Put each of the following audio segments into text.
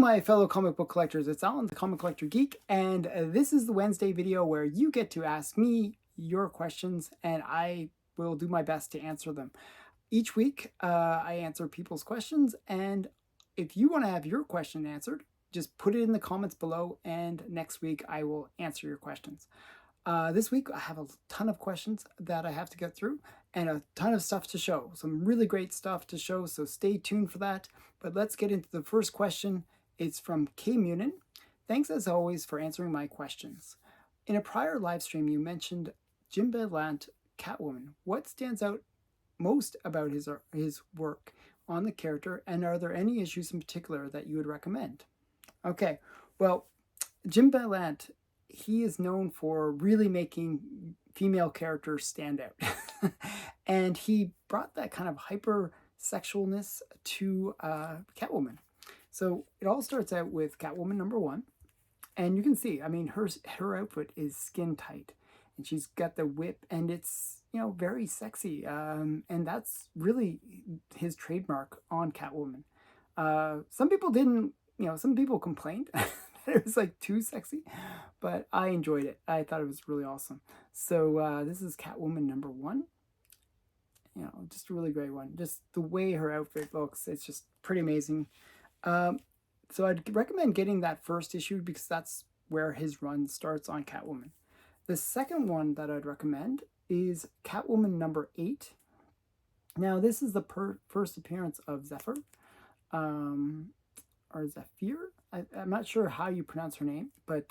my fellow comic book collectors, it's Alan, the Comic Collector Geek, and this is the Wednesday video where you get to ask me your questions, and I will do my best to answer them. Each week, I answer people's questions, and if you want to have your question answered, just put it in the comments below, and next week I will answer your questions. This week I have a ton of questions that I have to get through and a ton of stuff to show. Some really great stuff to show, so stay tuned for that. But let's get into the first question. It's from K. Munin. Thanks as always for answering my questions. In a prior live stream you mentioned Jim Balent Catwoman. What stands out most about his work on the character, and are there any issues in particular that you would recommend? Okay, well, Jim Balent, he is known for really making female characters stand out. And he brought that kind of hyper-sexualness to Catwoman. So it all starts out with Catwoman #1. And you can see, I mean, her outfit is skin tight. And she's got the whip, and it's, you know, very sexy. And that's really his trademark on Catwoman. Some people didn't, you know, some people complained it was like too sexy, but I enjoyed it. I thought it was really awesome. So this is Catwoman #1. You know, just a really great one. Just the way her outfit looks, it's just pretty amazing. So I'd recommend getting that first issue because that's where his run starts on Catwoman. The second one that I'd recommend is Catwoman #8. Now this is the first appearance of Zephyr. Or Zephyr. I'm not sure how you pronounce her name, but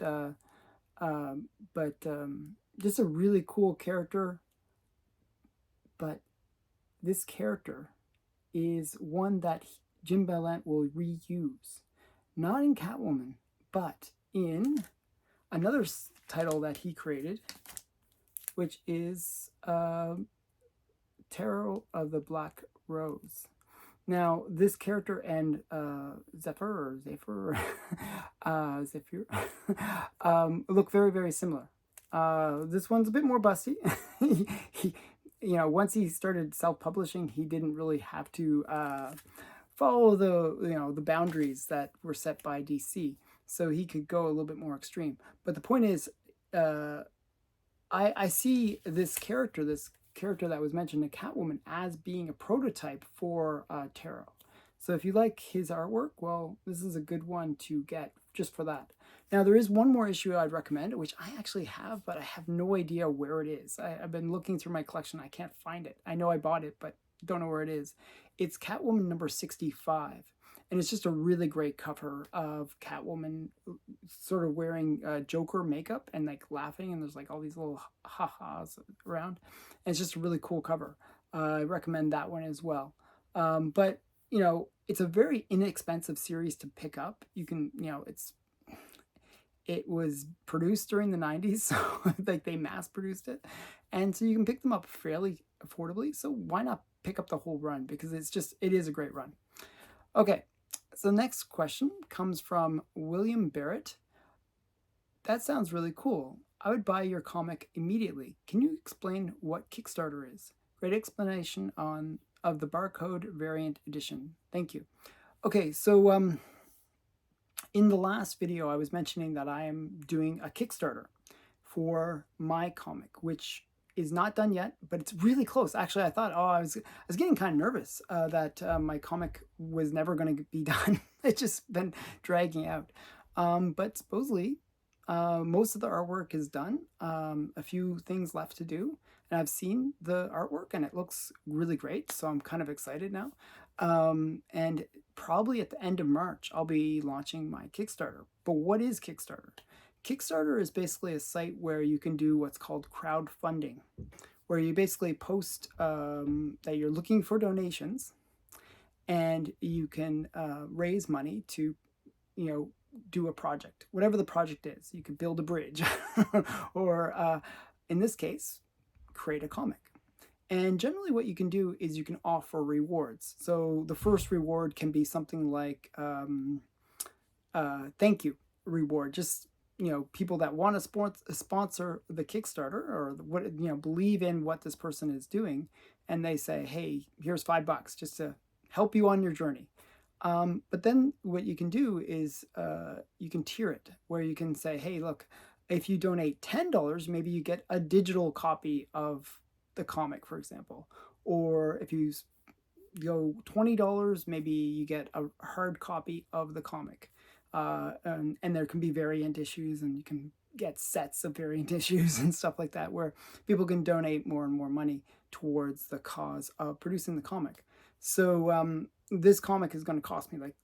just a really cool character. But this character is one that Jim Balent will reuse, not in Catwoman, but in another title that he created, which is Tarot of the Black Rose. Now, this character and Zephyr look very, very similar. This one's a bit more busty. You know, once he started self-publishing, he didn't really have to follow the boundaries that were set by DC, so he could go a little bit more extreme. But the point is, I see this character that was mentioned in Catwoman as being a prototype for Tarot. So if you like his artwork, well, this is a good one to get just for that. Now, there is one more issue I'd recommend, which I actually have, but I have no idea where it is. I've been looking through my collection. I can't find it. I know I bought it, but don't know where it is. It's Catwoman #65. And it's just a really great cover of Catwoman sort of wearing Joker makeup and like laughing, and there's like all these little ha-has around. And it's just a really cool cover. I recommend that one as well. But, you know, it's a very inexpensive series to pick up. You can, you know, it was produced during the 90s, so like they mass produced it. And so you can pick them up fairly affordably. So why not pick up the whole run? Because it is a great run. Okay. So the next question comes from William Barrett. That sounds really cool. I would buy your comic immediately. Can you explain what Kickstarter is? Great explanation of the barcode variant edition. Thank you. Okay, so in the last video I was mentioning that I am doing a Kickstarter for my comic, which is not done yet, but it's really close. Actually, I thought, I was getting kind of nervous that my comic was never going to be done. It's just been dragging out. But supposedly, most of the artwork is done. A few things left to do. And I've seen the artwork, and it looks really great. So I'm kind of excited now. And probably at the end of March, I'll be launching my Kickstarter. But what is Kickstarter? Kickstarter is basically a site where you can do what's called crowdfunding, where you basically post that you're looking for donations, and you can raise money to, you know, do a project, whatever the project is. You could build a bridge, or in this case, create a comic. And generally what you can do is you can offer rewards. So the first reward can be something like thank you reward, just, you know, people that want to sponsor the Kickstarter, or what, you know, believe in what this person is doing, and they say, hey, here's $5 just to help you on your journey. But then what you can do is you can tier it, where you can say, hey, look, if you donate $10, maybe you get a digital copy of the comic, for example. Or if you go $20, maybe you get a hard copy of the comic. And there can be variant issues, and you can get sets of variant issues and stuff like that, where people can donate more and more money towards the cause of producing the comic. So this comic is going to cost me like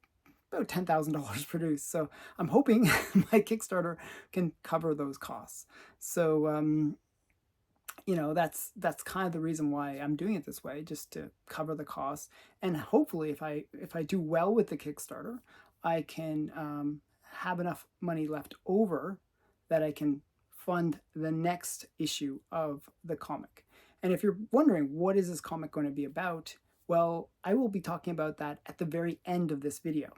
about $10,000 produced. So I'm hoping my Kickstarter can cover those costs. So that's kind of the reason why I'm doing it this way, just to cover the costs. And hopefully, if I do well with the Kickstarter, I can have enough money left over that I can fund the next issue of the comic. And if you're wondering, what is this comic going to be about? Well, I will be talking about that at the very end of this video.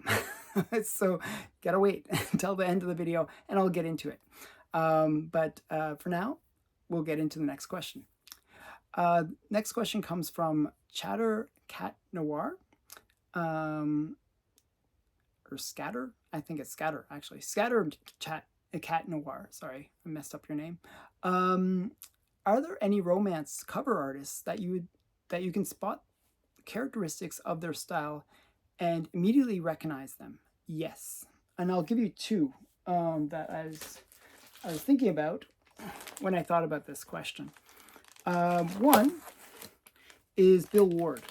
So gotta wait until the end of the video and I'll get into it. But for now, we'll get into the next question. Next question comes from Chatter Cat Noir. Or Scatter? I think it's Scatter, actually. Scatter Cat Noir. Sorry, I messed up your name. Are there any romance cover artists that you can spot characteristics of their style and immediately recognize them? Yes. And I'll give you two that I was thinking about when I thought about this question. One is Bill Ward.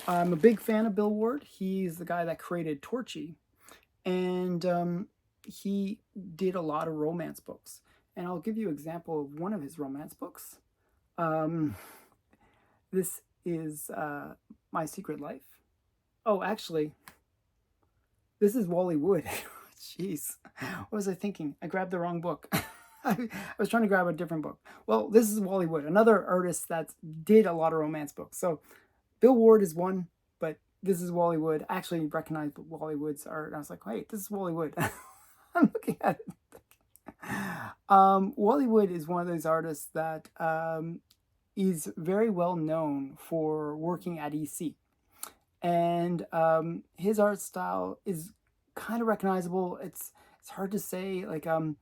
I'm a big fan of Bill Ward. He's the guy that created Torchy, and he did a lot of romance books. And I'll give you an example of one of his romance books. This is My Secret Life. Oh, actually, this is Wally Wood. Jeez, what was I thinking? I grabbed the wrong book. I was trying to grab a different book. Well, this is Wally Wood, another artist that did a lot of romance books. So Bill Ward is one, but this is Wally Wood. I actually recognized Wally Wood's art, and I was like, wait, this is Wally Wood. I'm looking at it. Wally Wood is one of those artists that is very well known for working at EC. And his art style is kind of recognizable. It's hard to say, like kind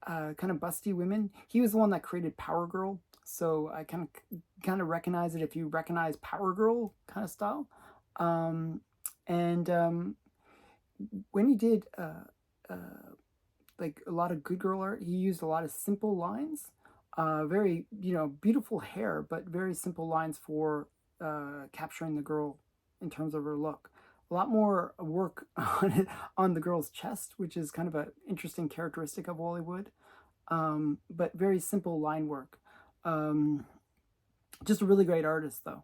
of busty women. He was the one that created Power Girl, so I kind of recognize it if you recognize Power Girl kind of style. When he did like a lot of good girl art, he used a lot of simple lines, very beautiful hair, but very simple lines for capturing the girl in terms of her look. A lot more work on the girl's chest, which is kind of an interesting characteristic of Wally Wood, but very simple line work. Just a really great artist, though.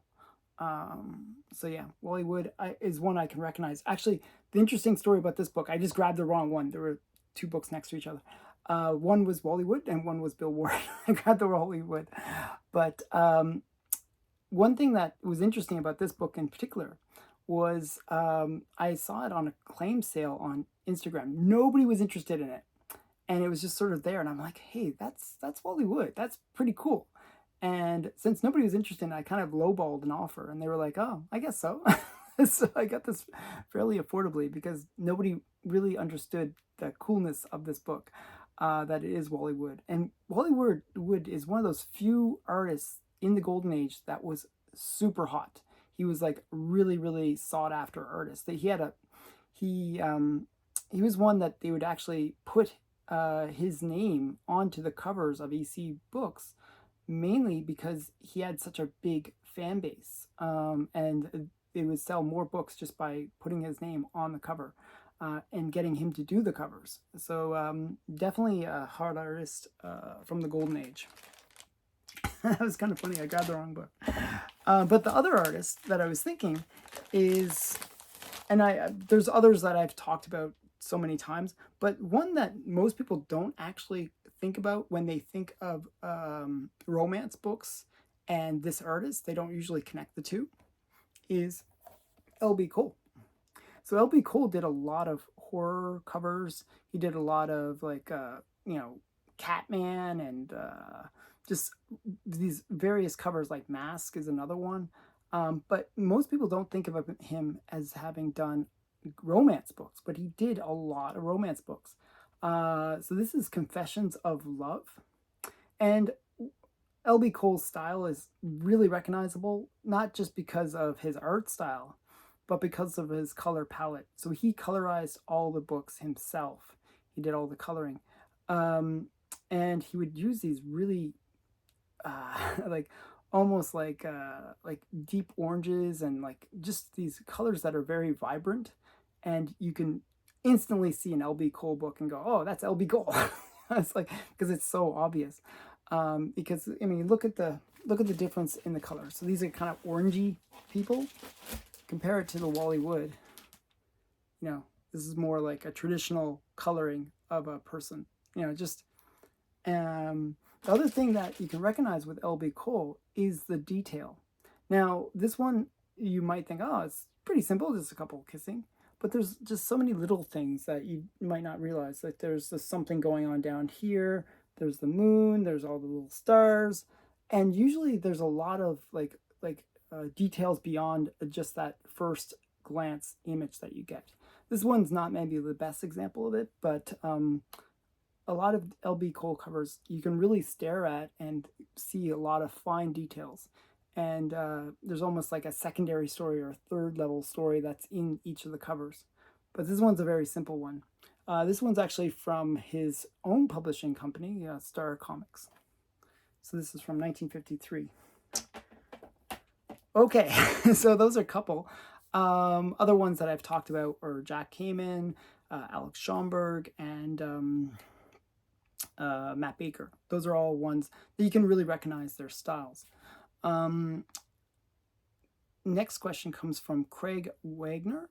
So yeah, Wally Wood is one I can recognize. Actually, the interesting story about this book, I just grabbed the wrong one. There were two books next to each other. One was Wally Wood and one was Bill Ward. I grabbed the Wally Wood. But one thing that was interesting about this book in particular was I saw it on a claim sale on Instagram. Nobody was interested in it, and it was just sort of there. And I'm like, hey, that's Wally Wood. That's pretty cool. And since nobody was interested, I kind of lowballed an offer, and they were like, oh, I guess so. So I got this fairly affordably because nobody really understood the coolness of this book, that it is Wally Wood. And Wally Wood is one of those few artists in the golden age that was super hot. He was like really, really sought after artist. That he was one that they would actually put his name onto the covers of EC books, mainly because he had such a big fan base, and they would sell more books just by putting his name on the cover and getting him to do the covers. So definitely a hard artist from the golden age. That was kind of funny. I grabbed the wrong book. But the other artist that I was thinking is, and there's others that I've talked about so many times, but one that most people don't actually think about when they think of romance books and this artist, they don't usually connect the two, is L.B. Cole. So L.B. Cole did a lot of horror covers. He did a lot of like, Catman and just these various covers, like Mask is another one. But most people don't think of him as having done, romance books, but he did a lot of romance books. So this is Confessions of Love. And L.B. Cole's style is really recognizable, not just because of his art style, but because of his color palette. So he colorized all the books himself. He did all the coloring. And he would use these really like almost like deep oranges and like just these colors that are very vibrant, and you can instantly see an LB Cole book and go, oh, that's LB Cole. It's like, because it's so obvious. Because I mean, look at the difference in the color. So these are kind of orangey people. Compare it to the Wally Wood. You know, this is more like a traditional coloring of a person. You know, just the other thing that you can recognize with LB Cole is the detail. Now, this one you might think, oh, it's pretty simple, just a couple kissing. But there's just so many little things that you might not realize. Like there's just something going on down here. There's the moon. There's all the little stars, and usually there's a lot of details beyond just that first glance image that you get. This one's not maybe the best example of it, but a lot of LB Cole covers you can really stare at and see a lot of fine details. And there's almost like a secondary story or a third level story that's in each of the covers. But this one's a very simple one. This one's actually from his own publishing company, Star Comics. So this is from 1953. Okay, so those are a couple. Other ones that I've talked about are Jack Kamen, Alex Schomburg, and Matt Baker. Those are all ones that you can really recognize their styles. Next question comes from Craig Wagner.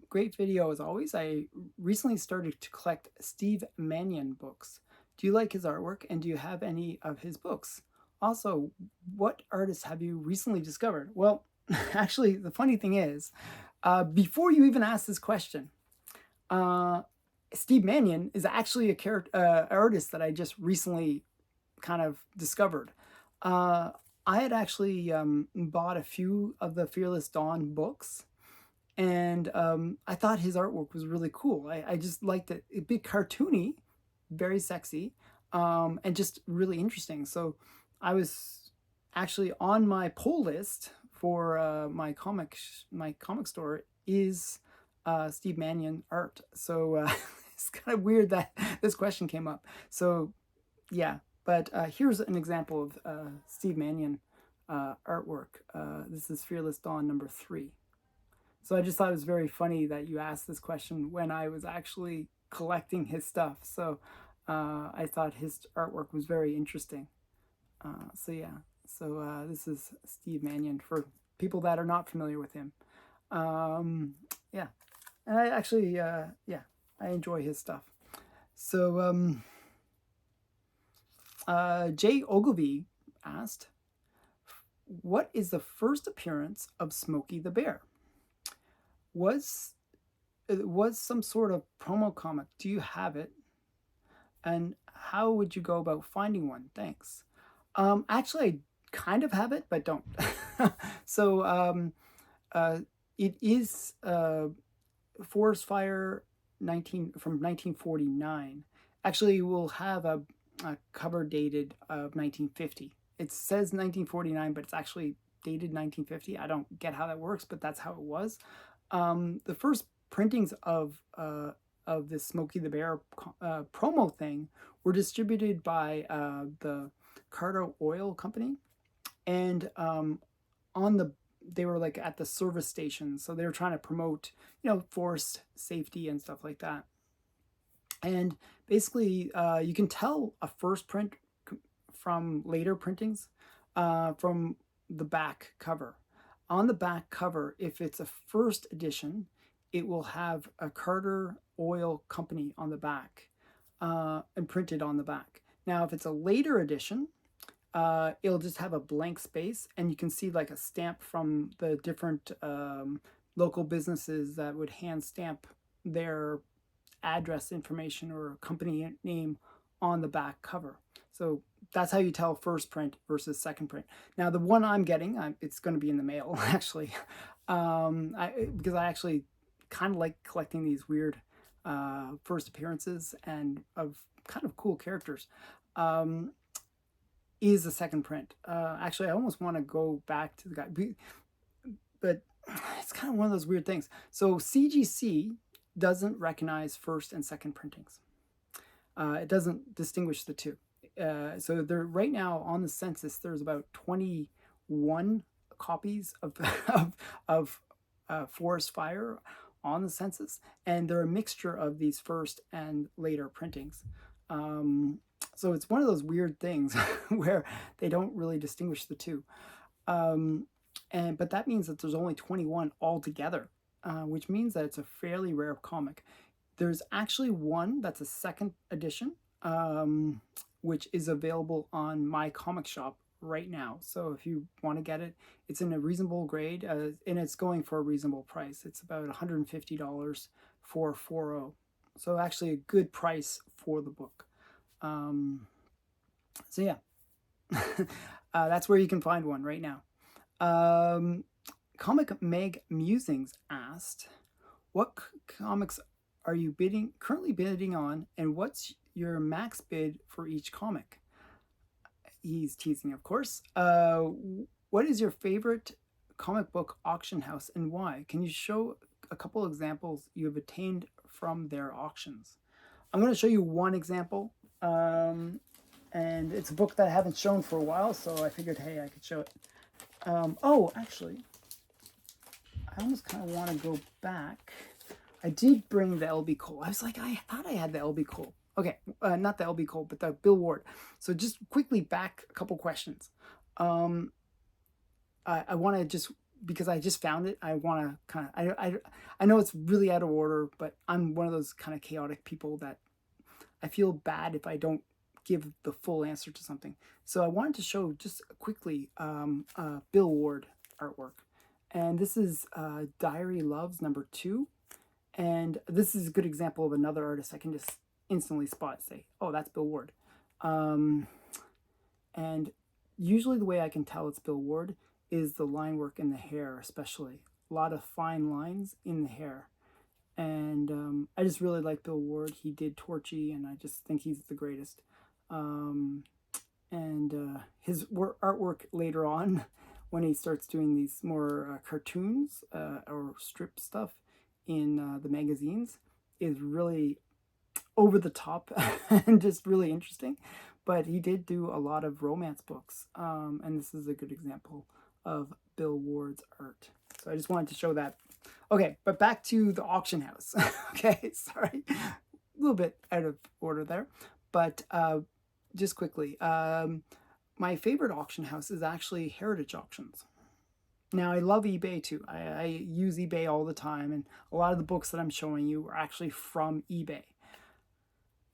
Great video as always. I recently started to collect Steve Mannion books. Do you like his artwork, and do you have any of his books? Also, what artists have you recently discovered? Well, actually, the funny thing is, before you even asked this question, Steve Mannion is actually a artist that I just recently kind of discovered. I had actually bought a few of the Fearless Dawn books, and I thought his artwork was really cool. I just liked it. It'd be cartoony, very sexy, and just really interesting. So I was actually on my pull list for my comic store is Steve Mannion art. So it's kind of weird that this question came up. So yeah, but here's an example of Steve Mannion artwork. This is Fearless Dawn number 3. So I just thought it was very funny that you asked this question when I was actually collecting his stuff. So I thought his artwork was very interesting. So yeah, so this is Steve Mannion for people that are not familiar with him. Yeah, and I actually, yeah, I enjoy his stuff. So Jay Ogilvy asked, what is the first appearance of Smokey the Bear? Was some sort of promo comic? Do you have it? And how would you go about finding one? Thanks. Actually, I kind of have it, but don't. So it is Forest Fire 19 from 1949. Actually, we'll have a cover dated of 1950. It says 1949, but it's actually dated 1950. I don't get how that works, but that's how it was. The first printings of this Smokey the Bear promo thing were distributed by the Carter Oil Company, and they were like at the service station, so they were trying to promote, forest safety and stuff like that. And basically, you can tell a first print from later printings from the back cover. On the back cover, if it's a first edition, it will have a Carter Oil Company on the back and printed on the back. Now, if it's a later edition, it'll just have a blank space, and you can see like a stamp from the different local businesses that would hand stamp their address information or company name on the back cover. So that's how you tell first print versus second print. Now, the one I'm getting, it's going to be in the mail, actually, because I actually kind of like collecting these weird first appearances and of kind of cool characters, is the second print. Actually, I almost want to go back to the guy, but it's kind of one of those weird things. So CGC doesn't recognize first and second printings. It doesn't distinguish the two. So there, right now on the census, there's about 21 copies of Forest Fire on the census, and they're a mixture of these first and later printings. So it's one of those weird things where they don't really distinguish the two. But that means that there's only 21 altogether, which means that it's a fairly rare comic. There's actually one that's a second edition, which is available on my comic shop right now. So if you want to get it, it's in a reasonable grade, and it's going for a reasonable price. It's about $150 for 4.0. So actually a good price for the book. So yeah, that's where you can find one right now. Comic Meg Musings asked, what comics are you currently bidding on, and what's your max bid for each comic? He's teasing, of course. What is your favorite comic book auction house and why? Can you show a couple examples you have attained from their auctions? I'm going to show you one example, and it's a book that I haven't shown for a while, so I figured, hey, I could show it. Oh, actually, I almost kind of want to go back. I did bring the LB Cole. I was like, I thought I had the LB Cole. Okay, not the LB Cole, but the Bill Ward. So just quickly back a couple questions. I want to just, because I just found it, I want to kind of, I know it's really out of order, but I'm one of those kind of chaotic people that I feel bad if I don't give the full answer to something. So I wanted to show just quickly Bill Ward artwork. And this is Diary Loves #2. And this is a good example of another artist I can just instantly spot, say, oh, that's Bill Ward. And usually the way I can tell it's Bill Ward is the line work in the hair, especially. A lot of fine lines in the hair. And I just really like Bill Ward. He did Torchy, and I just think he's the greatest. His artwork later on, when he starts doing these more cartoons or strip stuff in the magazines, is really over the top and just really interesting. But he did do a lot of romance books, and this is a good example of Bill Ward's art. So I just wanted to show that. Okay, but back to the auction house. Okay, sorry, a little bit out of order there, but just quickly, my favorite auction house is actually Heritage Auctions. Now, I love eBay too. I use eBay all the time, and a lot of the books that I'm showing you are actually from eBay.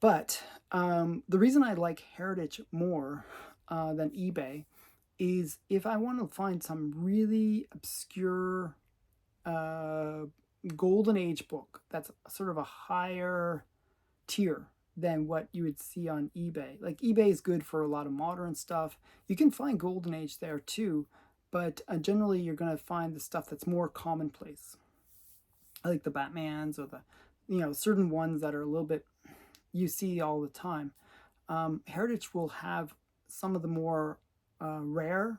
But the reason I like Heritage more than eBay is if I want to find some really obscure Golden Age book that's sort of a higher tier than what you would see on eBay. Like, eBay is good for a lot of modern stuff. You can find Golden Age there too, but generally you're going to find the stuff that's more commonplace. I like the Batmans or the, certain ones that are a little bit you see all the time. Heritage will have some of the more rare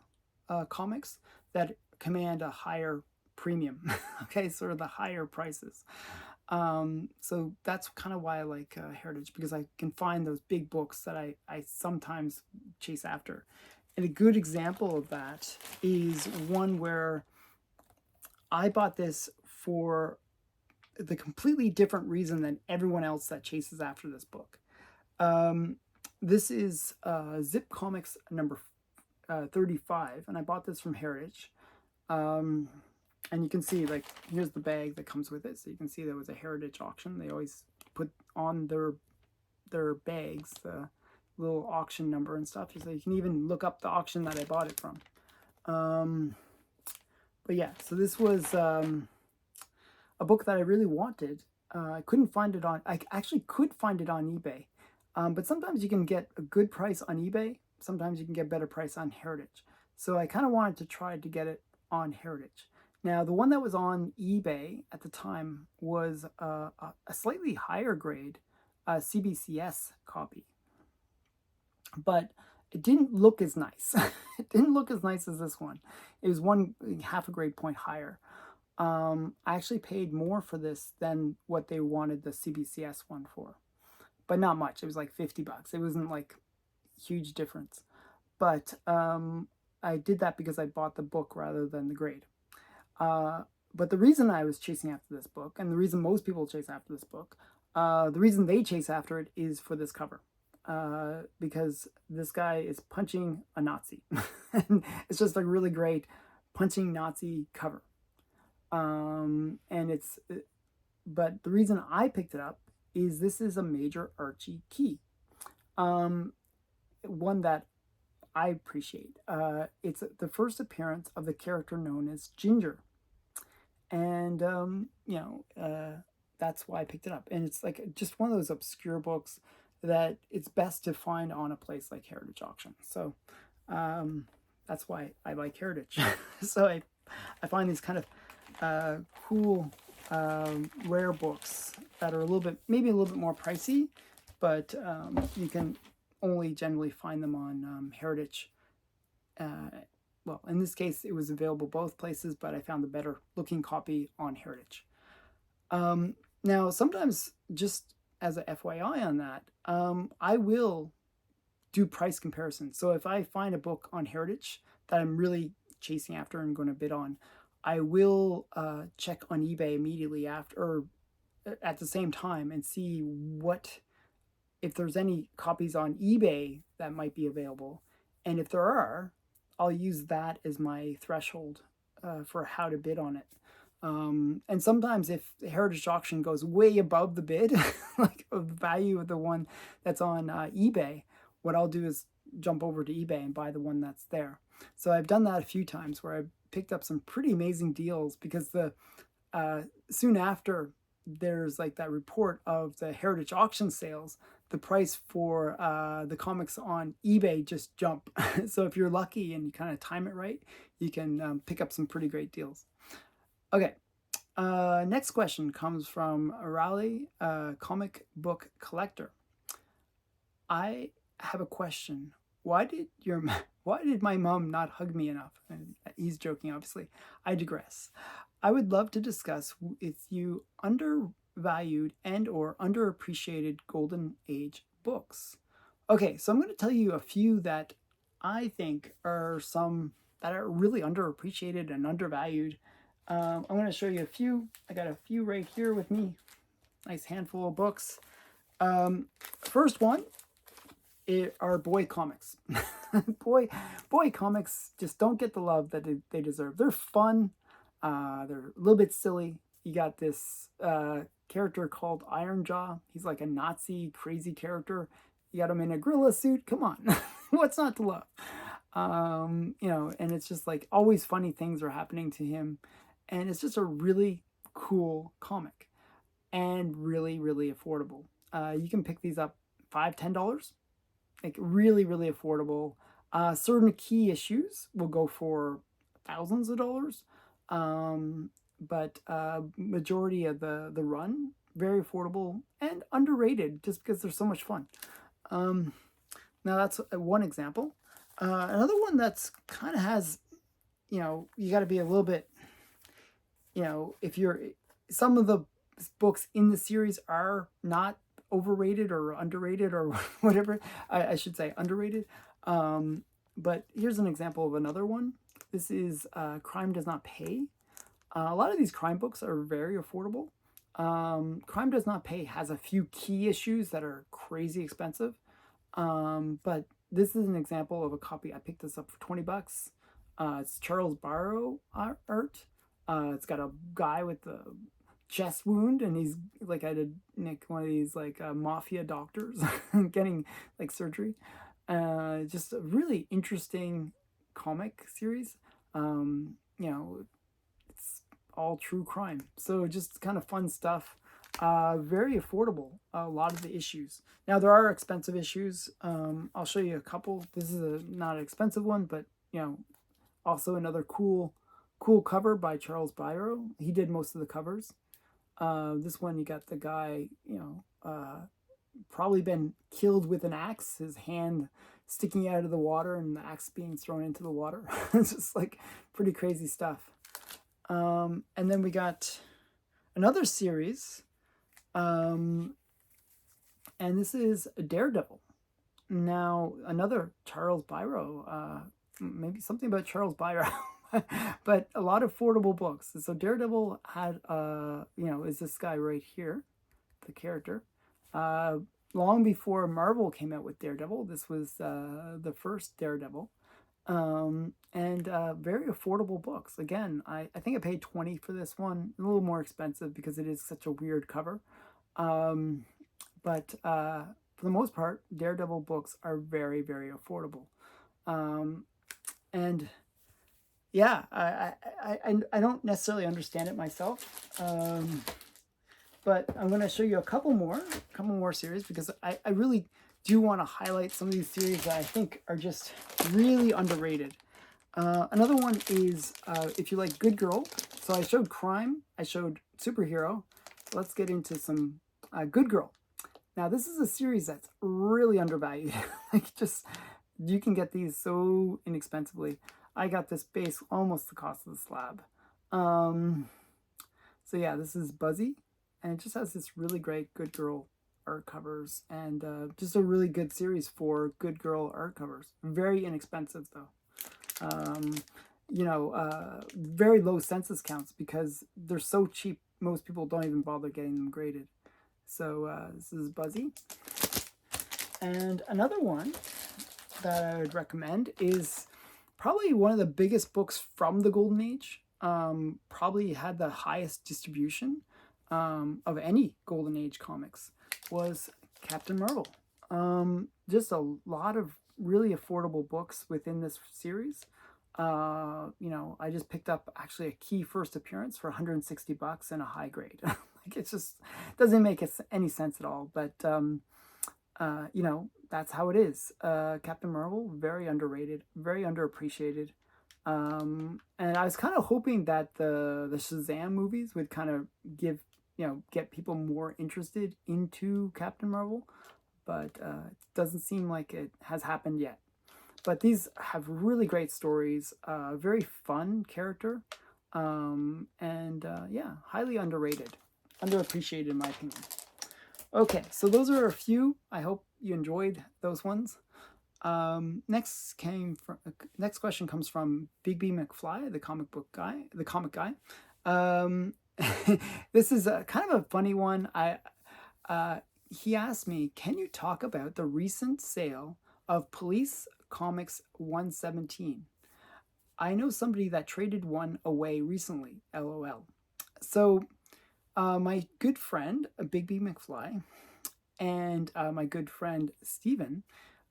comics that command a higher premium, okay, sort of the higher prices. So that's kind of why I like Heritage, because I can find those big books that I sometimes chase after. And a good example of that is one where I bought this for the completely different reason than everyone else that chases after this book. This is Zip Comics number 35, and I bought this from Heritage. And you can see, like, here's the bag that comes with it. So you can see there was a Heritage auction. They always put on their bags the little auction number and stuff. So you can even look up the auction that I bought it from. But yeah, so this was a book that I really wanted. I couldn't find it on, I actually could find it on eBay. But sometimes you can get a good price on eBay. Sometimes you can get better price on Heritage. So I kind of wanted to try to get it on Heritage. Now, the one that was on eBay at the time was a slightly higher grade CBCS copy, but it didn't look as nice. It didn't look as nice as this one. It was one half a grade point higher. I actually paid more for this than what they wanted the CBCS one for, but not much. It was like $50. It wasn't like huge difference, but I did that because I bought the book rather than the grade. But the reason I was chasing after this book, and the reason most people chase after this book, the reason they chase after it is for this cover. Because this guy is punching a Nazi. And it's just a really great punching Nazi cover. And it's, but the reason I picked it up is this is a major Archie key. One that I appreciate. It's the first appearance of the character known as Ginger. And, that's why I picked it up. And it's like just one of those obscure books that it's best to find on a place like Heritage Auction. So that's why I like Heritage. So I find these kind of cool, rare books that are maybe a little bit more pricey, but you can only generally find them on Heritage. Well, in this case, it was available both places, but I found the better looking copy on Heritage. Now, sometimes, just as a FYI on that, I will do price comparisons. So if I find a book on Heritage that I'm really chasing after and going to bid on, I will check on eBay immediately after, or at the same time, and see if there's any copies on eBay that might be available. And if there are, I'll use that as my threshold for how to bid on it. And sometimes if the Heritage Auction goes way above the bid, like of the value of the one that's on eBay, what I'll do is jump over to eBay and buy the one that's there. So I've done that a few times where I've picked up some pretty amazing deals because the soon after there's like that report of the Heritage Auction sales, the price for the comics on eBay just jump. So if you're lucky and you kind of time it right, you can pick up some pretty great deals. Okay, next question comes from Raleigh, comic book collector. I have a question. Why did my mom not hug me enough? And he's joking, obviously. I digress. I would love to discuss with you undervalued and or underappreciated golden age books. Okay, so I'm going to tell you a few that I think are some that are really underappreciated and undervalued. I'm going to show you a few. I got a few right here with me. Nice handful of books. First one are boy comics. boy comics just don't get the love that they deserve. They're fun. They're a little bit silly. You got this character called Iron Jaw. He's like a Nazi crazy character. You got him in a gorilla suit. Come on, what's not to love? And it's just like always funny things are happening to him, and it's just a really cool comic and really, really affordable. You can pick these up $5-10, like really, really affordable. Certain key issues will go for thousands of dollars, but majority of the run very affordable and underrated just because they're so much fun. Now that's one example. Another one that's kind of has, you got to be a little bit, if you're, some of the books in the series are not overrated or underrated or whatever. I should say underrated. But here's an example of another one. This is Crime Does Not Pay. A lot of these crime books are very affordable. Crime Does Not Pay has a few key issues that are crazy expensive. But this is an example of a copy. I picked this up for $20. It's Charles Barrow art. It's got a guy with a chest wound, and he's like at one of these like mafia doctors getting like surgery. Just a really interesting comic series. It's all true crime, so just kind of fun stuff. Very affordable, a lot of the issues. Now there are expensive issues. I'll show you a couple. This is not an expensive one, but also another cool Cool cover by Charles Byro. He did most of the covers. This one, you got the guy, probably been killed with an axe, his hand sticking out of the water and the axe being thrown into the water. It's just like pretty crazy stuff. And then we got another series, and this is Daredevil. Now, another Charles Byro, maybe something about Charles Byro, but a lot of affordable books. So Daredevil had, is this guy right here, the character. Long before Marvel came out with Daredevil, this was the first Daredevil. And very affordable books. Again, I think I paid $20 for this one. A little more expensive because it is such a weird cover. But for the most part, Daredevil books are very, very affordable. And yeah, I don't necessarily understand it myself. But I'm going to show you a couple more series, because I really do want to highlight some of these series that I think are just really underrated. Another one is, if you like Good Girl. So I showed crime, I showed superhero. Let's get into some Good Girl. Now, this is a series that's really undervalued. Like, just, you can get these so inexpensively. I got this base almost the cost of the slab. So yeah, this is Buzzy, and it just has this really great Good Girl art covers, and just a really good series for Good Girl art covers. Very inexpensive though. Very low census counts because they're so cheap. Most people don't even bother getting them graded. So this is Buzzy. And another one that I would recommend is probably one of the biggest books from the Golden Age. Probably had the highest distribution of any Golden Age comics, was Captain Marvel. Just a lot of really affordable books within this series. I just picked up actually a key first appearance for $160 and a high grade. Like, it just doesn't make any sense at all. But that's how it is. Captain Marvel, very underrated, very underappreciated. And I was kind of hoping that the Shazam movies would kind of get people more interested into Captain Marvel, but it doesn't seem like it has happened yet. But these have really great stories, very fun character, and highly underrated, underappreciated in my opinion. Okay, so those are a few. I hope you enjoyed those ones. Next question comes from Big B McFly, the comic guy. This is kind of a funny one. He asked me, can you talk about the recent sale of Police Comics 117? I know somebody that traded one away recently, LOL. So my good friend, Big B McFly, and my good friend Steven,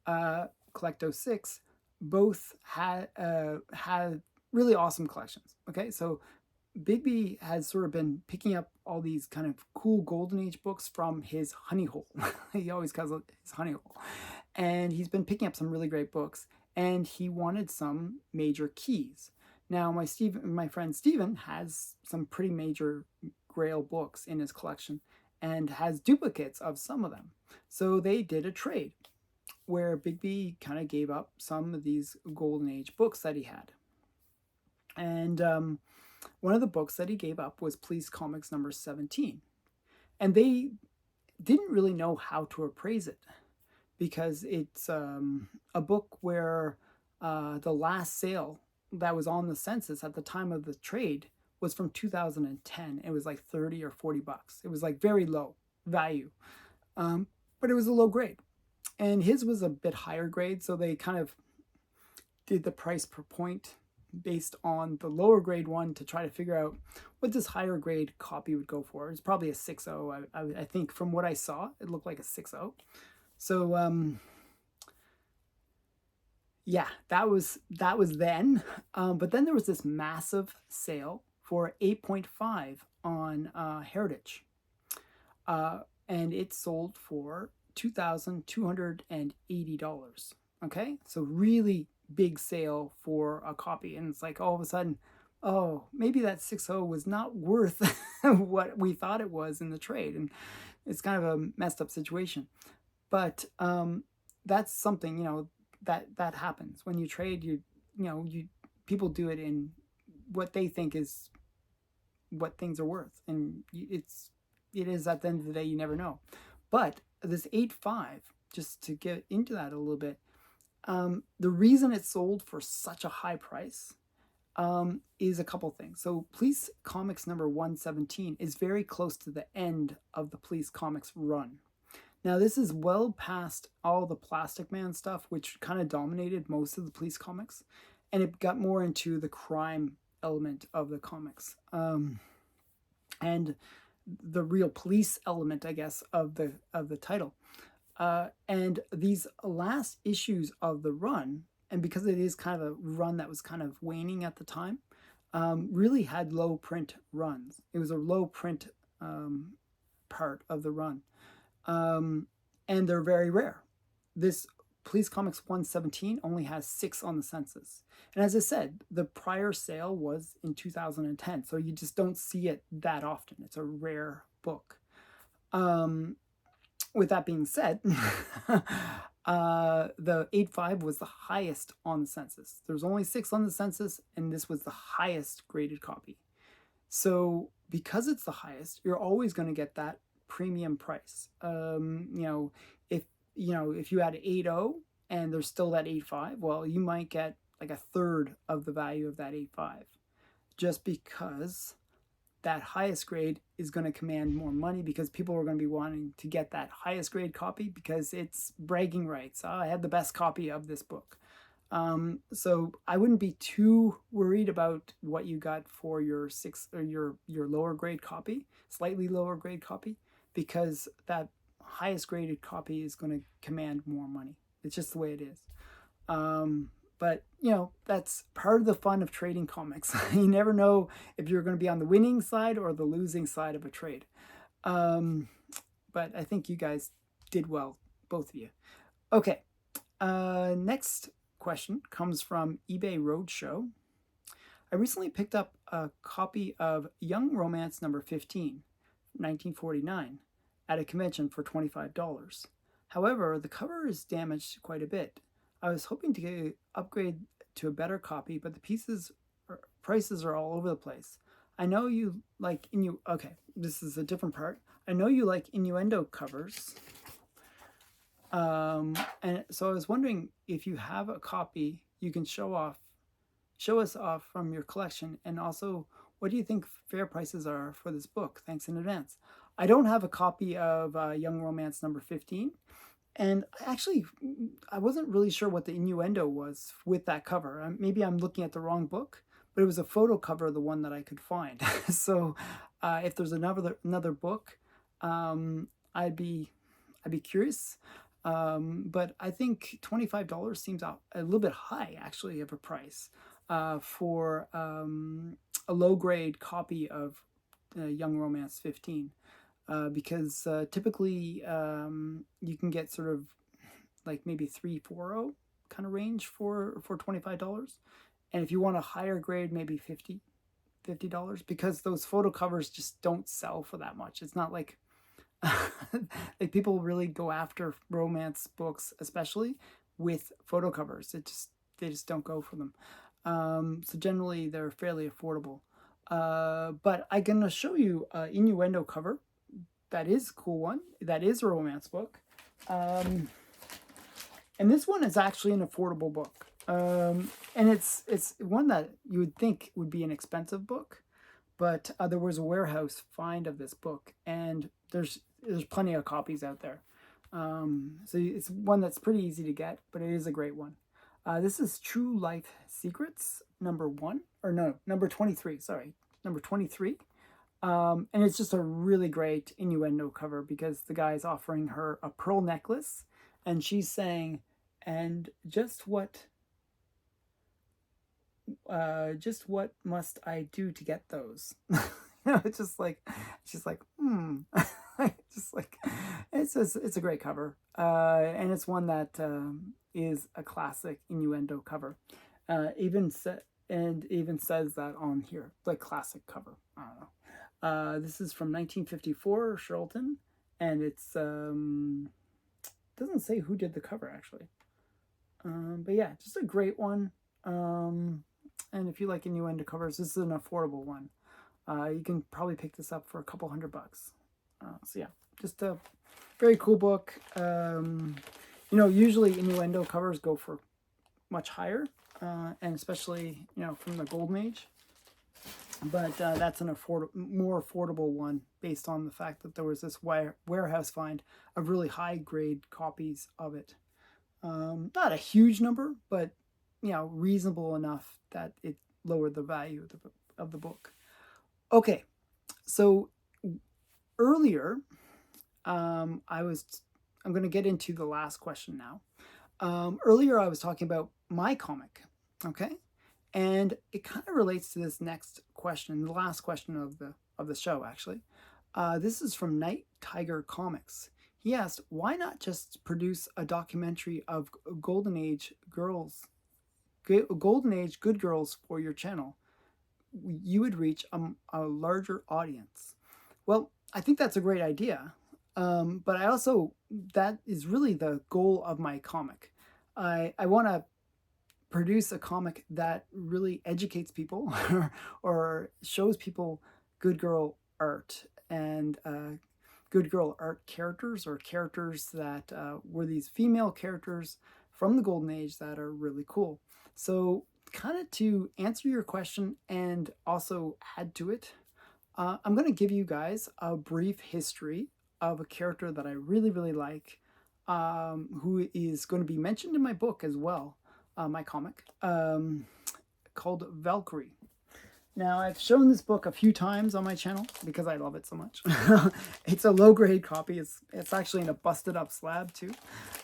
Collecto6, both had really awesome collections. Okay, so Big B has sort of been picking up all these kind of cool Golden Age books from his honey hole. He always calls it his honey hole. And he's been picking up some really great books, and he wanted some major keys. Now, my friend Steven has some pretty major Grail books in his collection and has duplicates of some of them. So they did a trade where Big B kind of gave up some of these Golden Age books that he had. And one of the books that he gave up was Police Comics number 17. And they didn't really know how to appraise it, because it's a book where the last sale that was on the census at the time of the trade was from 2010. It was like $30 or $40. It was like very low value, but it was a low grade. And his was a bit higher grade, so they kind of did the price per point based on the lower grade one to try to figure out what this higher grade copy would go for. It's probably a 6.0. I think from what I saw, it looked like a 6.0. So yeah, that was then. But then there was this massive sale for 8.5 on Heritage, and it sold for $2,280. Okay, so really big sale for a copy, and it's like all of a sudden oh, maybe that 6-0 was not worth what we thought it was in the trade. And it's kind of a messed up situation. But that's something, that happens when you trade. You people do it in what they think is what things are worth, and it is at the end of the day, you never know. But this 8.5, just to get into that a little bit, the reason it sold for such a high price is a couple things. So Police Comics number 117 is very close to the end of the Police Comics run. Now, this is well past all the Plastic Man stuff, which kind of dominated most of the Police Comics, and it got more into the crime element of the comics. And the real police element, I guess, of the title. And these last issues of the run, and because it is kind of a run that was kind of waning at the time, really had low print runs. It was a low print part of the run. And they're very rare. This Police Comics 117 only has 6 on the census. And as I said, the prior sale was in 2010, so you just don't see it that often. It's a rare book. With that being said, the 8.5 was the highest on the census. There's only 6 on the census, and this was the highest graded copy. So because it's the highest, you're always going to get that premium price. If you had 8.0 and there's still that 8.5, well, you might get like a third of the value of that 8.5, just because that highest grade is going to command more money, because people are going to be wanting to get that highest grade copy because it's bragging rights. I had the best copy of this book. So I wouldn't be too worried about what you got for your lower grade copy, slightly lower grade copy, because that highest graded copy is going to command more money. It's just the way it is. But that's part of the fun of trading comics. You never know if you're going to be on the winning side or the losing side of a trade. But I think you guys did well, both of you. Okay, next question comes from eBay Roadshow. I recently picked up a copy of Young Romance number 15, 1949, at a convention for $25. However, the cover is damaged quite a bit. I was hoping to upgrade to a better copy, but the prices are all over the place. I know you like okay, this is a different part. I know you like innuendo covers. And so I was wondering if you have a copy you can show us off from your collection, and also what do you think fair prices are for this book? Thanks in advance. I don't have a copy of Young Romance number 15, and actually I wasn't really sure what the innuendo was with that cover. Maybe I'm looking at the wrong book, but it was a photo cover of the one that I could find. So if there's another book, I'd be curious. But I think $25 seems a little bit high, actually, of a price for a low grade copy of Young Romance 15. Because typically you can get sort of like maybe 340 kind of range for $25. And if you want a higher grade, maybe $50, because those photo covers just don't sell for that much. It's not like like people really go after romance books, especially with photo covers. They just don't go for them. So generally they're fairly affordable. But I'm gonna show you an innuendo cover. That is a cool one. That is a romance book. And this one is actually an affordable book. And it's one that you would think would be an expensive book, but there was a warehouse find of this book, and there's plenty of copies out there. So it's one that's pretty easy to get, but it is a great one. This is True Life Secrets number 23. Sorry, number 23. And it's just a really great innuendo cover, because the guy's offering her a pearl necklace, and she's saying, "And just what must I do to get those?" It's just like, she's like, just like, it's a great cover, and it's one that is a classic innuendo cover. Even and it even says that on here, like classic cover. I don't know. This is from 1954, Charlton, and it's doesn't say who did the cover actually. But yeah, just a great one. And if you like innuendo covers, this is an affordable one. You can probably pick this up for a couple $100. So yeah, just a very cool book. Usually innuendo covers go for much higher, and especially from the Golden Age. But that's an more affordable one based on the fact that there was this warehouse find of really high grade copies of it. Not a huge number, but reasonable enough that it lowered the value of the book. Okay, so earlier, I'm going to get into the last question now. Earlier, I was talking about my comic, okay, and it kind of relates to this next question, the last question of the show, actually. This is from Night Tiger Comics. He asked, "Why not just produce a documentary of Golden Age good girls for your channel? You would reach a larger audience." Well, I think that's a great idea. But I also, that is really the goal of my comic. I want to produce a comic that really educates people or shows people good girl art and good girl art characters, or characters that were these female characters from the Golden Age that are really cool. So kind of to answer your question and also add to it, I'm going to give you guys a brief history of a character that I really, really like, who is going to be mentioned in my book as well, my comic, called Valkyrie. Now, I've shown this book a few times on my channel because I love it so much. It's a low-grade copy. It's actually in a busted-up slab, too.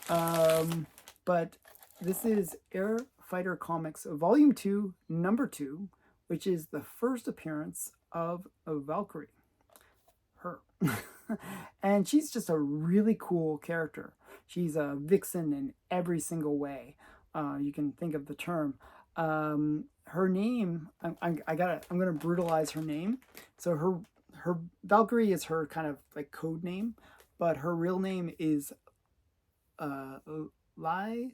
But this is Air Fighter Comics Volume 2, Number 2, which is the first appearance of Valkyrie. Her. And she's just a really cool character. She's a vixen in every single way you can think of the term. Her name, I'm gonna brutalize her name. So her Valkyrie is her kind of like code name, but her real name is Liselot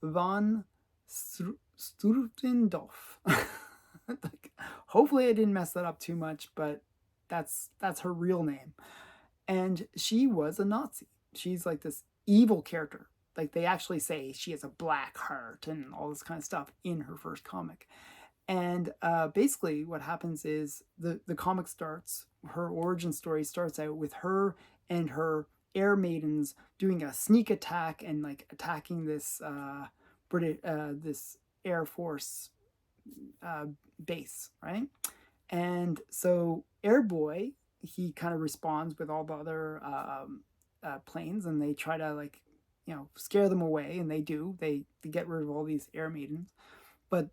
von Sturtendorf. Like, hopefully I didn't mess that up too much, but that's her real name. And she was a Nazi. She's like this evil character. Like, they actually say she has a black heart and all this kind of stuff in her first comic. And basically what happens is the comic starts, her origin story starts out with her and her air maidens doing a sneak attack and like attacking this this Air Force base, right? And so Airboy, he kind of responds with all the other planes, and they try to like scare them away, and they do. They get rid of all these air maidens, but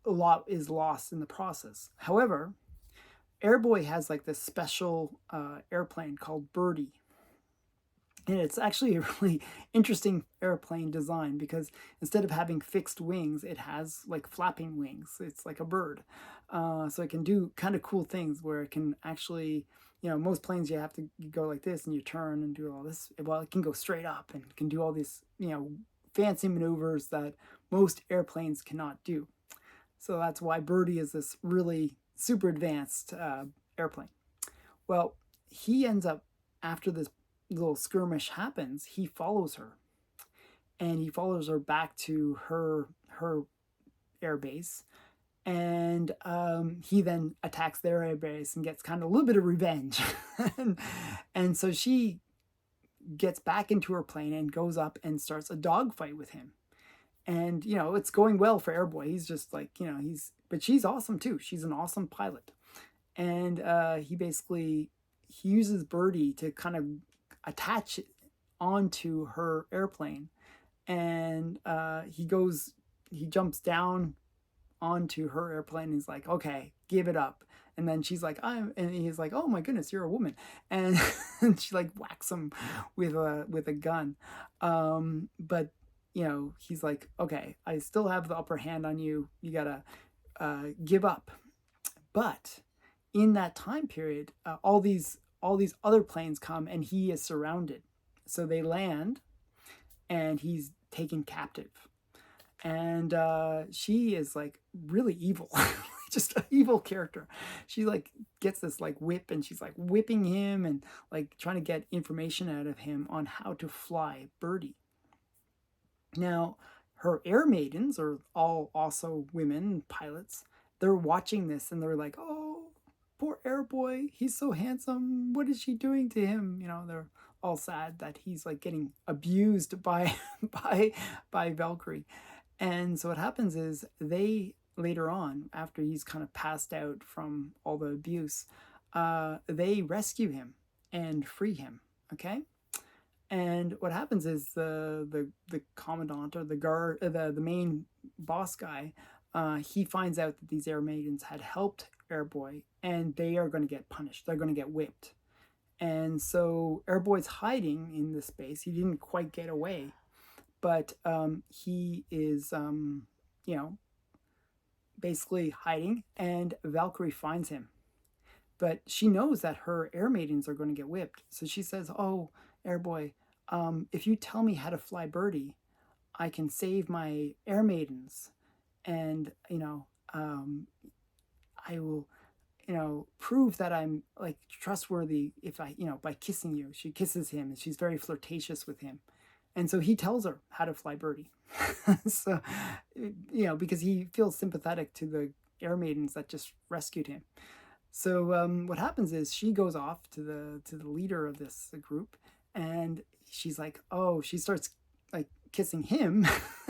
a lot is lost in the process. However, Airboy has like this special airplane called Birdie. And it's actually a really interesting airplane design because instead of having fixed wings, it has like flapping wings. It's like a bird. So it can do kind of cool things where it can actually, most planes you have to go like this and you turn and do all this. Well, it can go straight up and can do all these, fancy maneuvers that most airplanes cannot do. So that's why Birdie is this really super advanced airplane. Well, he ends up, after this little skirmish happens, he follows her. And he follows her back to her air base. And he then attacks their air base and gets kind of a little bit of revenge. and so she gets back into her plane and goes up and starts a dogfight with him. And, it's going well for Airboy. He's just like, but she's awesome too. She's an awesome pilot. And he uses Birdie to kind of attach it onto her airplane. And he jumps down onto her airplane and he's like, okay, give it up. And then she's like, and he's like, oh my goodness, you're a woman. And she like whacks him with a gun. But you know, he's like, okay, I still have the upper hand on you. You gotta give up. But in that time period, all these other planes come, and he is surrounded. So they land, and he's taken captive. And she is like really evil, just an evil character. She like gets this like whip, and she's like whipping him and like trying to get information out of him on how to fly Birdie. Now, her air maidens are all also women pilots. They're watching this, and they're like, oh, poor air boy. He's so handsome. What is she doing to him? You know, they're all sad that he's like getting abused by by Valkyrie. And so what happens is they later on, after he's kind of passed out from all the abuse, they rescue him and free him. Okay. And what happens is the commandant, or the guard, the main boss guy, he finds out that these air maidens had helped Airboy, and they are going to get punished. They're going to get whipped. And so Airboy's hiding in this space. He didn't quite get away, but he is, you know, basically hiding, and Valkyrie finds him. But she knows that her air maidens are going to get whipped. So she says, oh, Airboy, if you tell me how to fly Birdie, I can save my air maidens. And, you know, I will, you know, prove that I'm like trustworthy if I, you know, by kissing you. She kisses him, and she's very flirtatious with him. And so he tells her how to fly Birdie. So, you know, because he feels sympathetic to the air maidens that just rescued him. So what happens is she goes off to the leader of this group, and she's like, oh, she starts like kissing him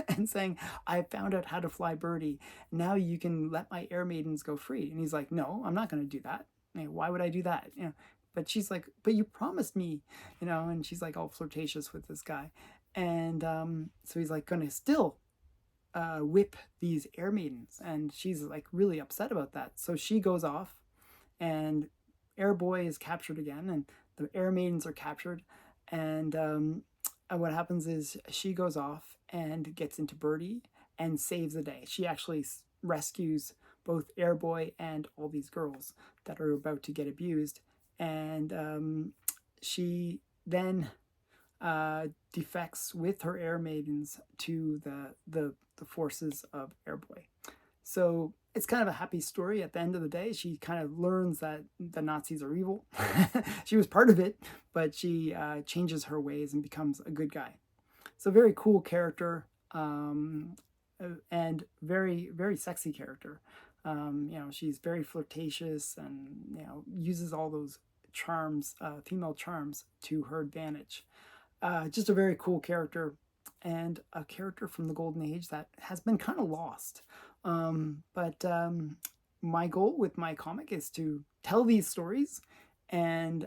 and saying, I found out how to fly Birdie. Now you can let my air maidens go free. And he's like, no, I'm not going to do that. You know, why would I do that? You know, but she's like, but you promised me, you know, and she's like all flirtatious with this guy. And so he's like going to still whip these air maidens. And she's like really upset about that. So she goes off, and Airboy is captured again, and the air maidens are captured. And what happens is she goes off and gets into Birdie and saves the day. She actually rescues both Airboy and all these girls that are about to get abused. And she then defects with her air maidens to the forces of Airboy. So it's kind of a happy story at the end of the day. She kind of learns that the Nazis are evil. She was part of it, but she changes her ways and becomes a good guy. So very cool character, and very, very sexy character. You know, she's very flirtatious, and, you know, uses all those charms, female charms, to her advantage. Just a very cool character, and a character from the Golden Age that has been kind of lost. But my goal with my comic is to tell these stories and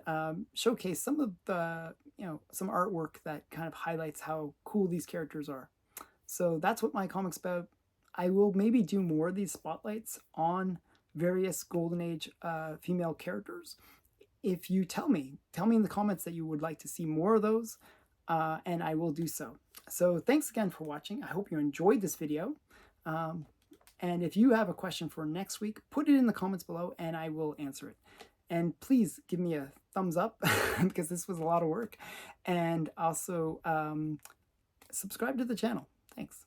showcase some of the, you know, some artwork that kind of highlights how cool these characters are. So that's what my comic's about. I will maybe do more of these spotlights on various Golden Age female characters. If you tell me in the comments that you would like to see more of those, and I will do so. So thanks again for watching. I hope you enjoyed this video. And if you have a question for next week, put it in the comments below and I will answer it. And please give me a thumbs up because this was a lot of work. And also subscribe to the channel. Thanks.